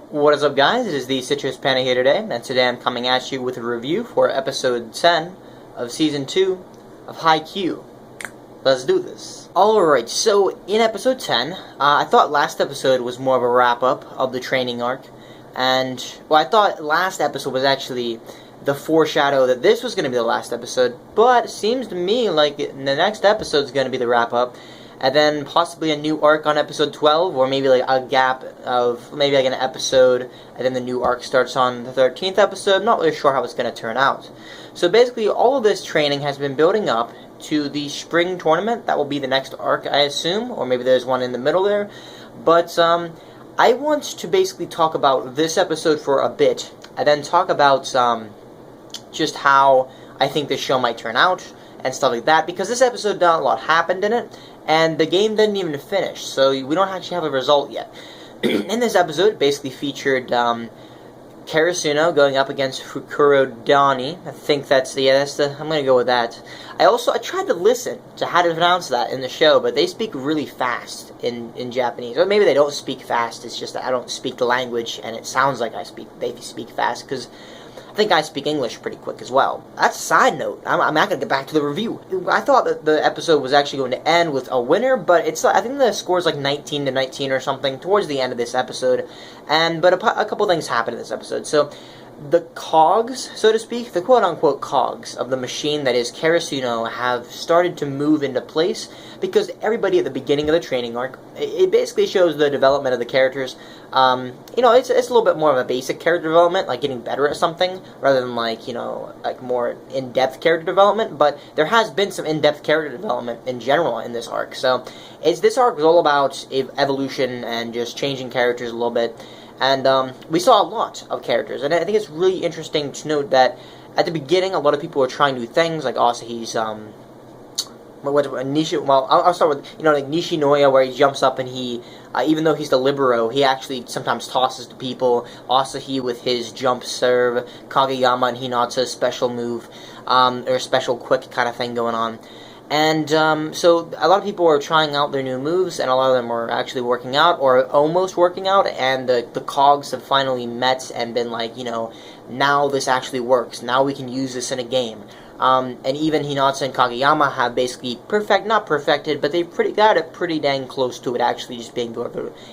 What is up, guys? It is TheCitrusPanda here today, and today I'm coming at you with a review for episode 10 of season 2 of Haikyuu. Let's do this. Alright, so in episode 10, I thought last episode was more of a wrap-up of the training arc, and, well, I thought last episode was actually the foreshadow that this was going to be the last episode, but it seems to me like the next episode is going to be the wrap-up, and then possibly a new arc on episode 12, or maybe like a gap of maybe like an episode, and then the new arc starts on the 13th episode. Not really sure how it's going to turn out. So basically, all of this training has been building up to the spring tournament. That will be the next arc, I assume, or maybe there's one in the middle there. But I want to basically talk about this episode for a bit, and then talk about just how I think this show might turn out, and stuff like that, because this episode, not a lot happened in it, and the game didn't even finish, so we don't actually have a result yet. In this episode, it basically featured Karasuno going up against Kuroko. I think I'm gonna go with that. I tried to listen to how to pronounce that in the show, but they speak really fast in Japanese. Or maybe they don't speak fast, it's just that I don't speak the language, and it sounds like they speak fast, because I think I speak English pretty quick as well. That's a side note. I'm not going to get back to the review. I thought that the episode was actually going to end with a winner, but I think the score is like 19-19 or something towards the end of this episode. But a couple things happened in this episode. So the cogs, so to speak, the quote-unquote cogs of the machine that is Karasuno have started to move into place, because everybody at the beginning of the training arc, it basically shows the development of the characters. It's a little bit more of a basic character development, like getting better at something, rather than like more in-depth character development, but there has been some in-depth character development in general in this arc. So this arc is all about evolution and just changing characters a little bit. And we saw a lot of characters, and I think it's really interesting to note that at the beginning, a lot of people were trying new things, like Asahi's, I'll start with, like Nishinoya, where he jumps up and he, even though he's the libero, he actually sometimes tosses to people. Asahi with his jump serve, Kageyama and Hinata's special move, or special quick kind of thing going on. And so a lot of people are trying out their new moves, and a lot of them are actually working out, or almost working out, and the cogs have finally met and been like, now this actually works, now we can use this in a game. And even Hinata and Kageyama have basically not perfected, but they got it pretty dang close to it actually just being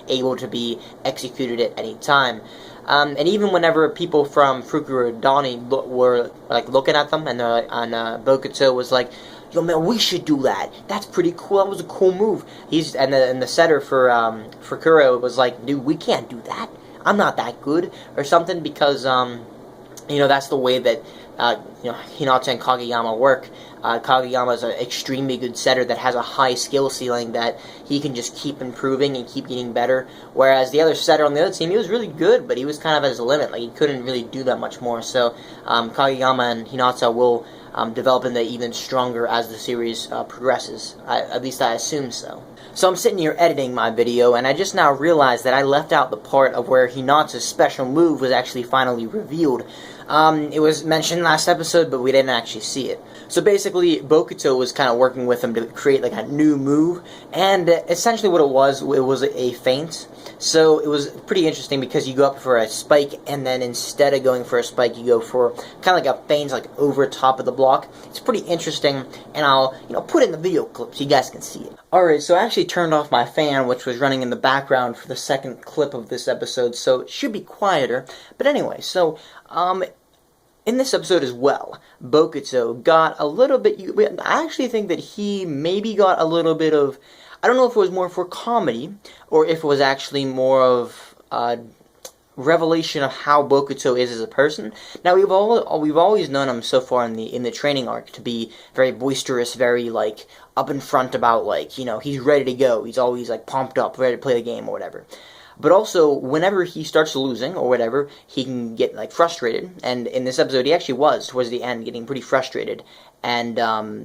able to be executed at any time. And even whenever people from Fukurodani were like looking at them, and Bokuto was like, "Yo, man, we should do that. That's pretty cool. That was a cool move." And the setter for Kuro was like, "Dude, we can't do that. I'm not that good," or something, because that's the way that Hinata and Kageyama work. Kageyama is an extremely good setter that has a high skill ceiling that he can just keep improving and keep getting better, whereas the other setter on the other team, he was really good, but he was kind of at his limit. Like, he couldn't really do that much more. So Kageyama and Hinata will develop into even stronger as the series progresses. At least I assume so. So I'm sitting here editing my video, and I just now realized that I left out the part of where Hinata's special move was actually finally revealed. It was mentioned last episode, but we didn't actually see it. So basically, Bokuto was kind of working with him to create like a new move, and essentially what it was a feint. So it was pretty interesting, because you go up for a spike, and then instead of going for a spike, you go for kind of like a feint, like over top of the block. It's pretty interesting, and I'll put it in the video clip so you guys can see it. Alright, so I actually turned off my fan, which was running in the background for the second clip of this episode, so it should be quieter. But anyway, so in this episode as well, Bokuto got a little bit. I actually think that he maybe got a little bit of. I don't know if it was more for comedy, or if it was actually more of revelation of how Bokuto is as a person. Now we've always known him so far in the training arc to be very boisterous, very like up in front about he's ready to go. He's always like pumped up, ready to play the game or whatever. But also, whenever he starts losing, or whatever, he can get, frustrated. And in this episode, he actually was, towards the end, getting pretty frustrated. And,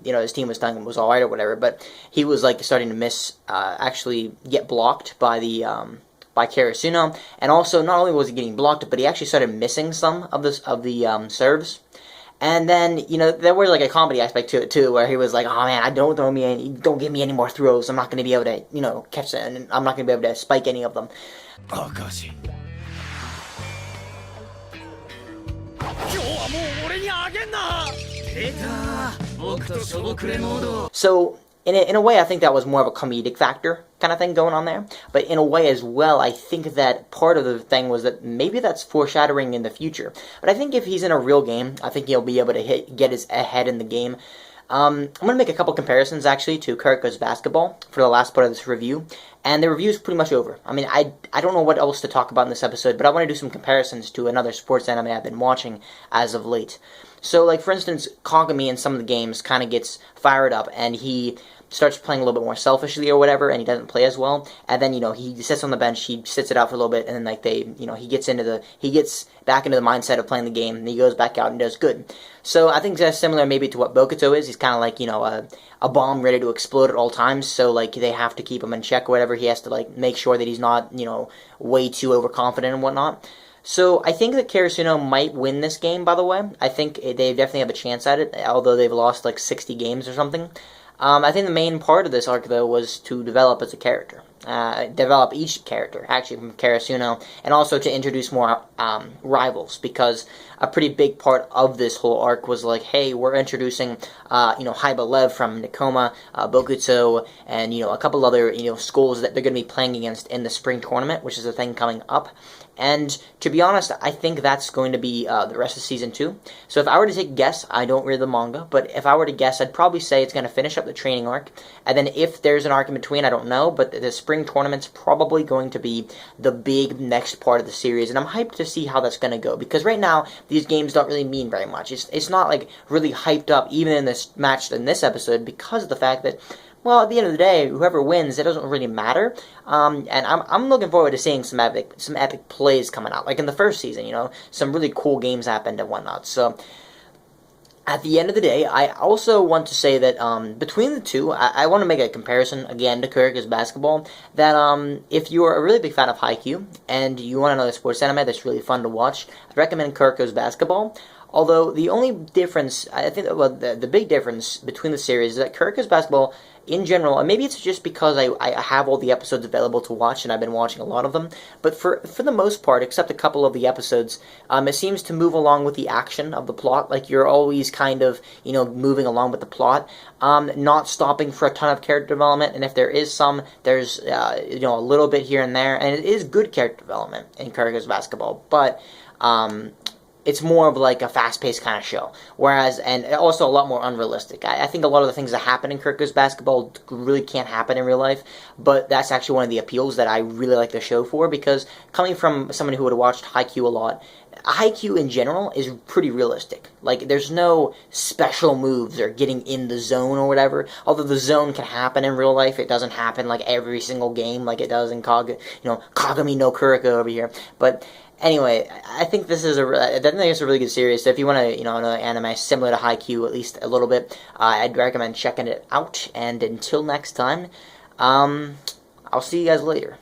his team was telling him it was alright or whatever. But he was, starting to actually get blocked by by Karasuno. And also, not only was he getting blocked, but he actually started missing some of the serves. And then, there was like a comedy aspect to it too, where he was like, "Oh man, don't give me any more throws. I'm not going to be able to, catch them, and I'm not going to be able to spike any of them." So, in a way, I think that was more of a comedic factor kind of thing going on there. But in a way as well, I think that part of the thing was that maybe that's foreshadowing in the future. But I think if he's in a real game, I think he'll be able to get his head in the game. I'm going to make a couple comparisons, actually, to Kuroko's basketball for the last part of this review. And the review is pretty much over. I mean, I don't know what else to talk about in this episode, but I want to do some comparisons to another sports anime I've been watching as of late. So, like, for instance, Kagami in some of the games kind of gets fired up, and he starts playing a little bit more selfishly or whatever, and he doesn't play as well. And then, he sits on the bench, he sits it out for a little bit, and then, like, he gets back into the mindset of playing the game, and he goes back out and does good. So I think that's similar maybe to what Bokuto is. He's kind of like, a bomb ready to explode at all times, so, like, they have to keep him in check or whatever. He has to, like, make sure that he's not, way too overconfident and whatnot. So I think that Karasuno might win this game, by the way. I think they definitely have a chance at it, although they've lost, like, 60 games or something. I think the main part of this arc, though, was to develop as a character. Develop each character, actually, from Karasuno, and also to introduce more rivals, because a pretty big part of this whole arc was like, hey, we're introducing, Haiba Lev from Nekoma, Bokuto, and, a couple other, schools that they're going to be playing against in the spring tournament, which is a thing coming up. And to be honest, I think that's going to be the rest of Season 2. So if I were to take a guess, I don't read the manga, but if I were to guess, I'd probably say it's going to finish up the training arc. And then if there's an arc in between, I don't know, but the spring tournament's probably going to be the big next part of the series. And I'm hyped to see how that's going to go, because right now, these games don't really mean very much. It's not, like, really hyped up, even in this match, in this episode, because of the fact that, well, at the end of the day, whoever wins, it doesn't really matter. And I'm looking forward to seeing some epic plays coming out. Like in the first season, some really cool games happened and whatnot. So, at the end of the day, I also want to say that between the two, I want to make a comparison, again, to Kuroko's basketball, that if you're a really big fan of Haikyuu, and you want another sports anime that's really fun to watch, I'd recommend Kuroko's basketball. Although, the only difference, I think, well, the big difference between the series is that Kuroko's basketball, in general, and maybe it's just because I have all the episodes available to watch, and I've been watching a lot of them, but for the most part, except a couple of the episodes, it seems to move along with the action of the plot. Like, you're always kind of, moving along with the plot, not stopping for a ton of character development, and if there is some, there's, a little bit here and there, and it is good character development in Kuroko's basketball, but, it's more of like a fast-paced kind of show, and also a lot more unrealistic. I think a lot of the things that happen in Kuroko's basketball really can't happen in real life, but that's actually one of the appeals that I really like the show for, because coming from someone who would have watched Haikyuu a lot, Haikyuu in general is pretty realistic. Like, there's no special moves or getting in the zone or whatever, although the zone can happen in real life. It doesn't happen like every single game like it does in Kagami no Kuroko over here, but anyway, I think this is I think it's a really good series. So if you want to, another anime similar to Haikyuu, at least a little bit, I'd recommend checking it out. And until next time, I'll see you guys later.